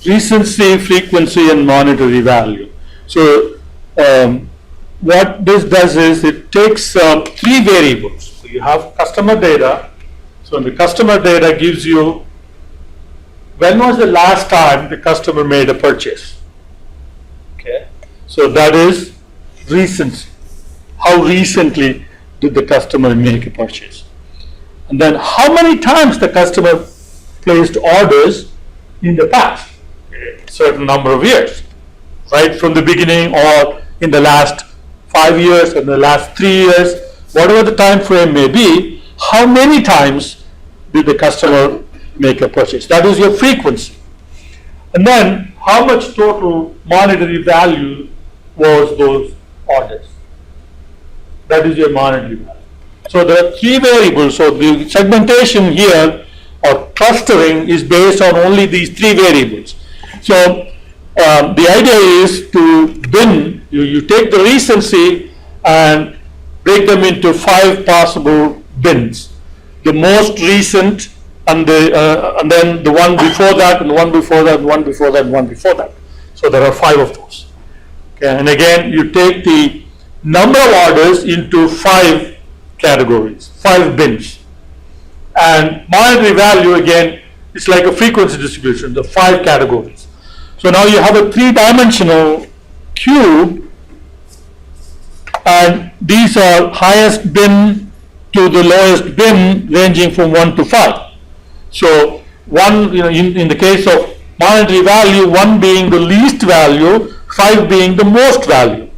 recency, frequency, and monetary value. So what this does is it takes three variables. So you have customer data. So the customer data gives you when was the last time the customer made a purchase. Okay, so that is recency. How recently did the customer make a purchase? And then how many times the customer placed orders in the past, a certain number of years, right from the beginning or in the last 5 years, in the last 3 years, whatever the time frame may be, how many times did the customer make a purchase? That is your frequency. And then how much total monetary value was those orders? That is your monetary value. So there are three variables. So the segmentation here or clustering is based on only these three variables. So the idea is to bin, you take the recency and break them into 5 possible bins. The most recent, and then the one before that, and the one before that, and one before that, and one before that. So there are 5 of those. Okay, and again, you take the number of orders into 5 categories, 5 bins. And monetary value, again, is like a frequency distribution, the 5 categories. So now you have a 3-dimensional cube, and these are highest bin to the lowest bin ranging from 1 to 5. So one, in the case of monetary value, 1 being the least value, 5 being the most value.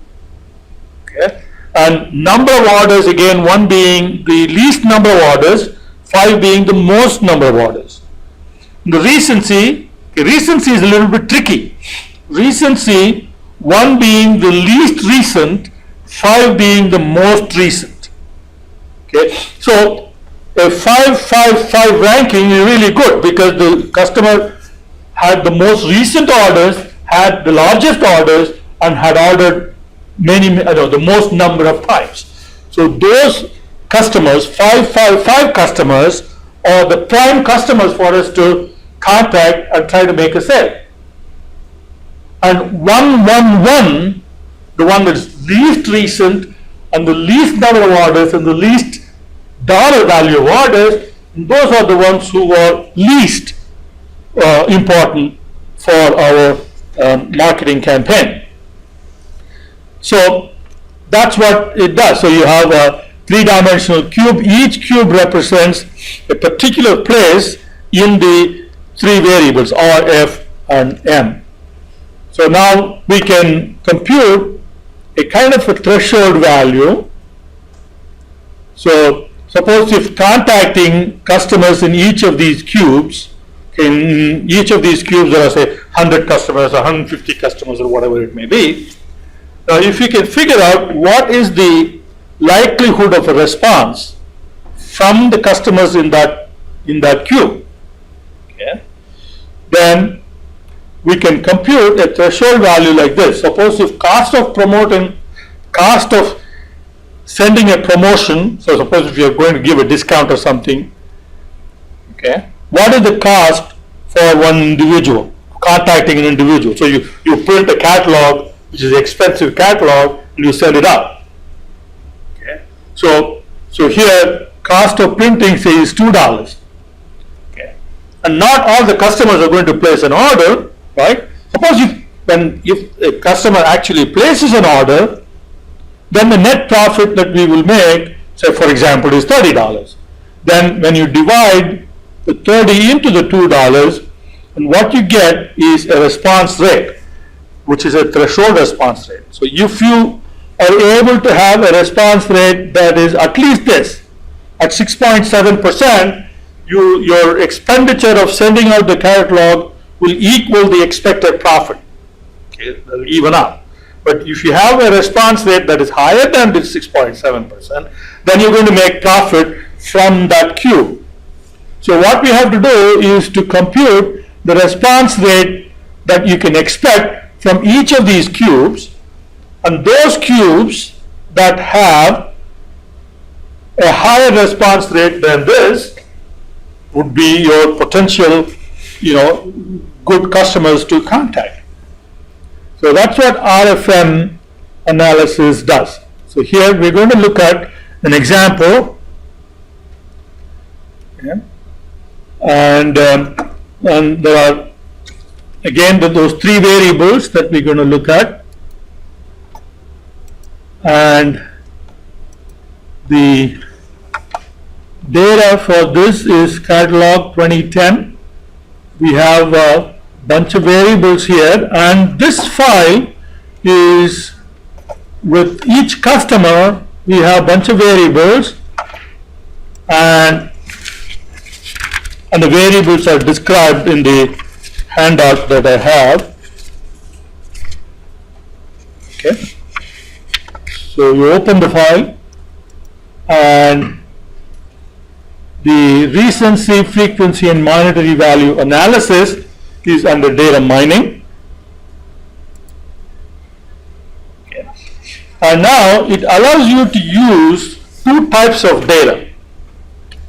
Okay? And number of orders, again, 1 being the least number of orders, 5 being the most number of orders. The recency is a little bit tricky. Recency, 1 being the least recent, 5 being the most recent. Okay, so a 5-5-5 ranking is really good because the customer had the most recent orders, had the largest orders, and had ordered the most number of times. So those customers, 5-5-5 customers, are the prime customers for us to contact and try to make a sale. And 1-1-1, the one that is least recent and the least number of orders and the least dollar value of orders, those are the ones who are least important for our marketing campaign. So that's what it does. So you have a 3-dimensional cube. Each cube represents a particular place in the 3 variables R, F, and M. So now we can compute a kind of a threshold value. So suppose if contacting customers in each of these cubes, in each of these cubes there are say 100 customers or 150 customers or whatever it may be. Now if you can figure out what is the likelihood of a response from the customers in that cube, okay, then we can compute a threshold value like this. Suppose if cost of sending a promotion, so suppose if you're going to give a discount or something, okay, what is the cost for one individual, contacting an individual? So you print a catalog, which is an expensive catalog, and you send it out. Okay, so here cost of printing say is $2. Okay, and not all the customers are going to place an order, right? Suppose if a customer actually places an order, then the net profit that we will make, say for example, is $30. Then when you divide the 30 into the $2, and what you get is a response rate, which is a threshold response rate. So if you are able to have a response rate that is at least this, at 6.7%, your expenditure of sending out the catalog will equal the expected profit. Okay, they'll even out. But if you have a response rate that is higher than this 6.7%, then you're going to make profit from that cube. So what we have to do is to compute the response rate that you can expect from each of these cubes, and those cubes that have a higher response rate than this would be your potential, good customers to contact. So that's what RFM analysis does. So here we're going to look at an example. Okay. And there are again those three variables that we're going to look at, and the data for this is catalog 2010. We have a bunch of variables here, and this file is with each customer. We have a bunch of variables, and the variables are described in the handout that I have. Okay. So you open the file, and the recency, frequency, and monetary value analysis is under data mining. Okay. And now it allows you to use two types of data.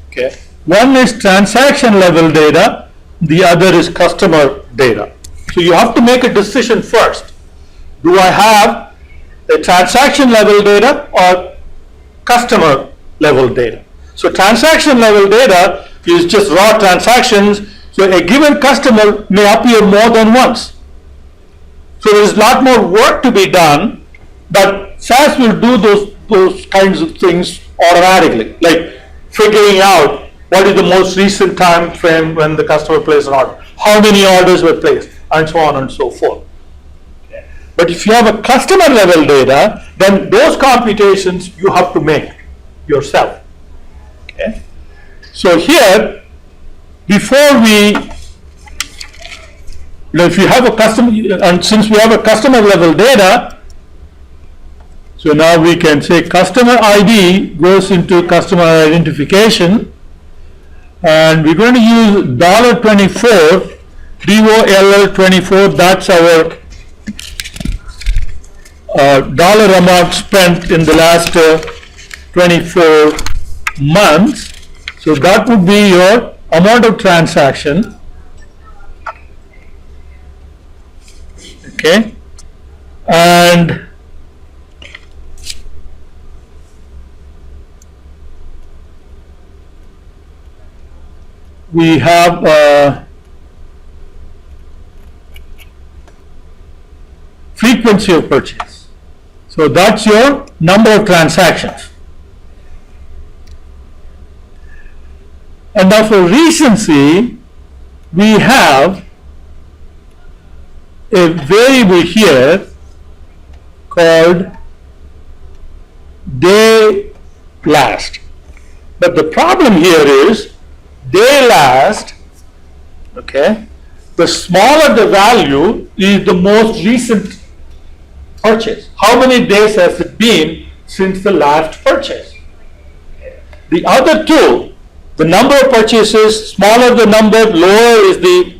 Okay. One is transaction level data, the other is customer data. So you have to make a decision first. Do I have a transaction level data or customer level data? So transaction level data is just raw transactions. So a given customer may appear more than once. So there is a lot more work to be done, but SAS will do those kinds of things automatically, like figuring out what is the most recent time frame when the customer placed an order, how many orders were placed, and so on and so forth. Okay. But if you have a customer level data, then those computations you have to make yourself. Okay. So here, before if you have a customer, and since we have a customer level data, so now we can say customer ID goes into customer identification, and we're going to use $24, DOLL24, that's our dollar amount spent in the last 24 months. So that would be your amount of transaction. Okay. And we have frequency of purchase. So that's your number of transactions. And now for recency, we have a variable here called day last. But the problem here is day last, okay, the smaller the value is the most recent purchase. How many days has it been since the last purchase? The other two, the number of purchases, smaller the number, lower is the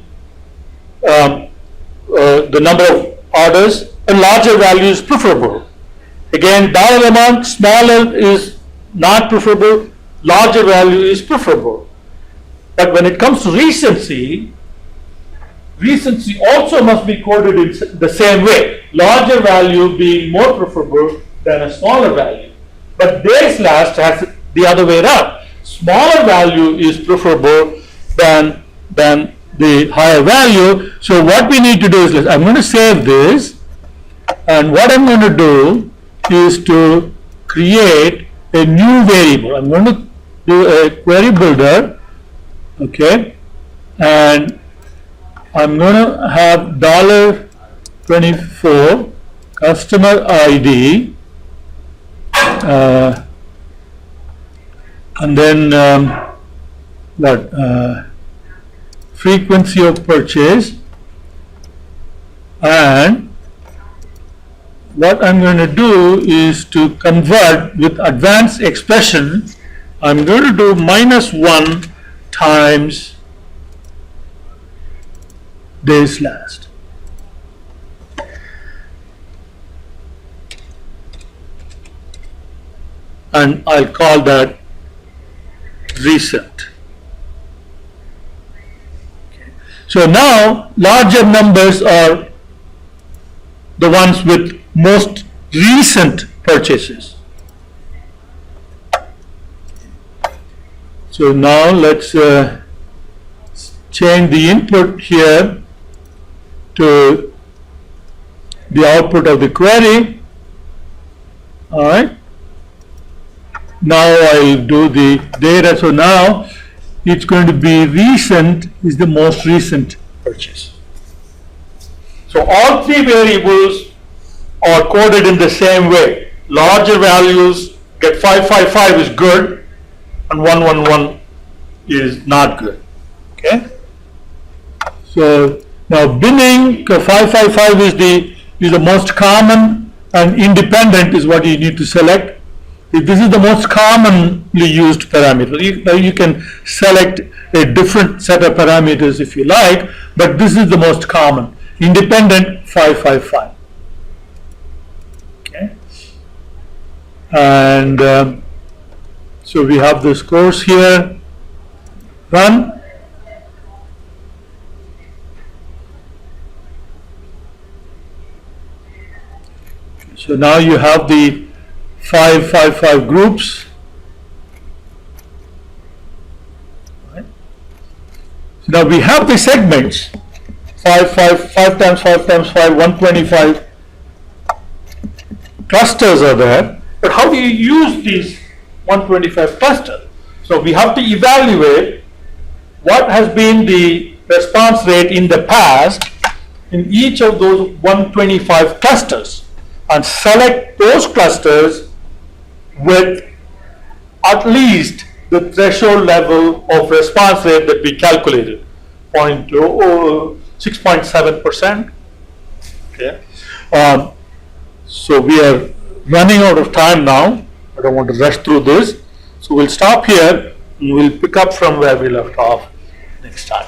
number of orders, and larger value is preferable. Again, dollar amount, smaller is not preferable, larger value is preferable. But when it comes to recency, recency also must be coded in the same way, larger value being more preferable than a smaller value. But days last has it the other way around. Smaller value is preferable than the higher value. So what we need to do is, I'm going to save this, and what I'm going to do is to create a new variable. I'm going to do a query builder, okay, and I'm going to have $24 customer ID, and then frequency of purchase, and what I'm going to do is to convert with advanced expression. I'm going to do -1 times days last. And I'll call that recent. Okay. So now larger numbers are the ones with most recent purchases. So now let's change the input here to the output of the query. All right. Now I'll do the data. So now it's going to be recent is the most recent purchase. So all three variables are coded in the same way. Larger values get 555 is good and 111 is not good. Okay. So now binning 555 is the most common, and independent is what you need to select. This is the most commonly used parameter. You can select a different set of parameters if you like, but this is the most common. Independent 555. Okay. And so we have this course here. Run. So now you have the 555 groups. Right. So now we have the segments. 5 times 5 times 5, 125 clusters are there. But how do you use these 125 clusters? So we have to evaluate what has been the response rate in the past in each of those 125 clusters, and select those clusters with at least the threshold level of response rate that we calculated, 6.7%. Okay. So we are running out of time now. I don't want to rush through this. So we'll stop here and we'll pick up from where we left off next time.